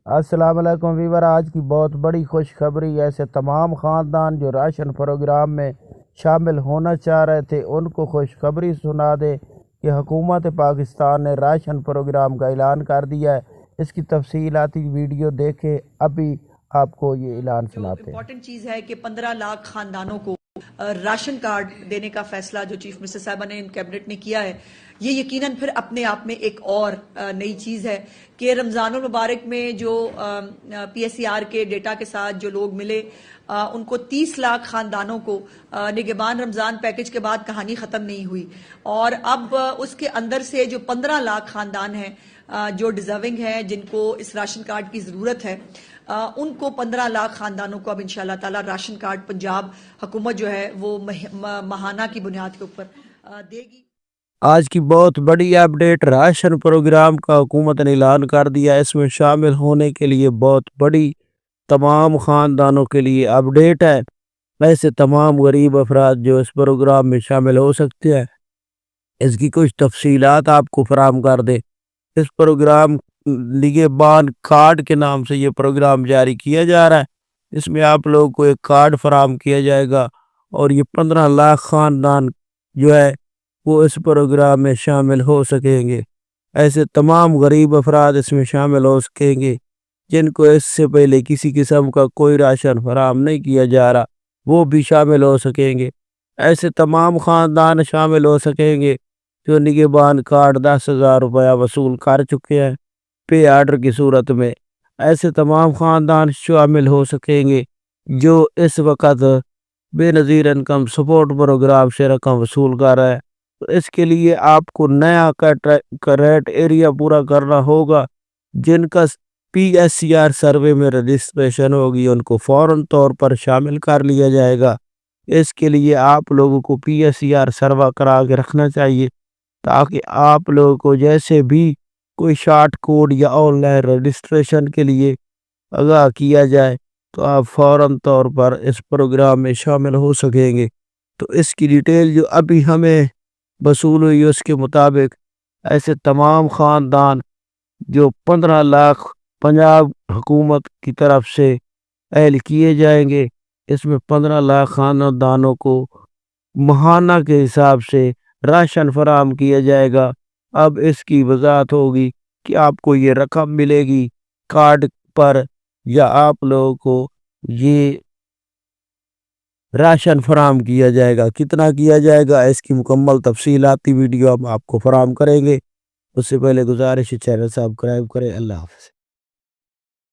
السلام علیکم ویور، آج کی بہت بڑی خوشخبری۔ ایسے تمام خاندان جو راشن پروگرام میں شامل ہونا چاہ رہے تھے ان کو خوشخبری سنا دے کہ حکومت پاکستان نے راشن پروگرام کا اعلان کر دیا ہے۔ اس کی تفصیلاتی ویڈیو دیکھیں، ابھی آپ کو یہ اعلان سناتے ہیں۔ امپورٹنٹ چیز ہے کہ 15 لاکھ خاندانوں کو راشن کارڈ دینے کا فیصلہ جو چیف منسٹر صاحبہ نے کیبنٹ نے کیا ہے، یہ یقیناً پھر اپنے آپ میں ایک اور نئی چیز ہے کہ رمضان المبارک میں جو پی ایس سی آر کے ڈیٹا کے ساتھ جو لوگ ملے ان کو 30 لاکھ خاندانوں کو نگہبان رمضان پیکج کے بعد کہانی ختم نہیں ہوئی، اور اب اس کے اندر سے جو 15 لاکھ خاندان ہیں جو ڈیزرونگ ہیں، جن کو اس راشن کارڈ کی ضرورت ہے، ان کو 15 لاکھ خاندانوں کو اب انشاءاللہ تعالی راشن کارڈ پنجاب حکومت جو ہے وہ ماہانہ کی بنیاد کے اوپر دے گی۔ آج کی بہت بڑی اپڈیٹ، راشن پروگرام کا حکومت نے اعلان کر دیا۔ اس میں شامل ہونے کے لیے بہت بڑی تمام خاندانوں کے لیے اپڈیٹ ہے۔ ایسے تمام غریب افراد جو اس پروگرام میں شامل ہو سکتے ہیں، اس کی کچھ تفصیلات آپ کو فراہم کر دے۔ اس پروگرام نگہبان کارڈ کے نام سے یہ پروگرام جاری کیا جا رہا ہے۔ اس میں آپ لوگوں کو ایک کارڈ فراہم کیا جائے گا اور یہ 15 لاکھ خاندان جو ہے وہ اس پروگرام میں شامل ہو سکیں گے۔ ایسے تمام غریب افراد اس میں شامل ہو سکیں گے جن کو اس سے پہلے کسی قسم کا کوئی راشن فراہم نہیں کیا جا رہا، وہ بھی شامل ہو سکیں گے۔ ایسے تمام خاندان شامل ہو سکیں گے جو نگہبان کارڈ 10,000 روپیہ وصول کر چکے ہیں پے آرڈر کی صورت میں۔ ایسے تمام خاندان شامل ہو سکیں گے جو اس وقت بے نظیر انکم سپورٹ پروگرام سے رقم وصول کر رہا ہے۔ تو اس کے لیے آپ کو نیا کریٹ ایریا پورا کرنا ہوگا۔ جن کا P S C R survey میں رجسٹریشن ہوگی ان کو فوراً طور پر شامل کر لیا جائے گا۔ اس کے لیے آپ لوگوں کو P S C R survey کرا کے رکھنا چاہیے تاکہ آپ لوگوں کو جیسے بھی کوئی شارٹ کوڈ یا آن لائن رجسٹریشن کے لیے آگاہ کیا جائے تو آپ فوراً طور پر اس پروگرام میں شامل ہو سکیں گے۔ تو اس کی ڈیٹیل جو ابھی ہمیں وصول ہوئی اس کے مطابق ایسے تمام خاندان جو 15 لاکھ پنجاب حکومت کی طرف سے اہل کیے جائیں گے، اس میں 15 لاکھ خاندانوں کو ماہانہ کے حساب سے راشن فراہم کیا جائے گا۔ اب اس کی وضاحت ہوگی کہ آپ کو یہ رقم ملے گی کارڈ پر یا آپ لوگوں کو یہ راشن فراہم کیا جائے گا، کتنا کیا جائے گا، اس کی مکمل تفصیلاتی ویڈیو ہم آپ کو فراہم کریں گے۔ اس سے پہلے گزارش ہے چینل سبسکرائب کریں۔ اللہ حافظ۔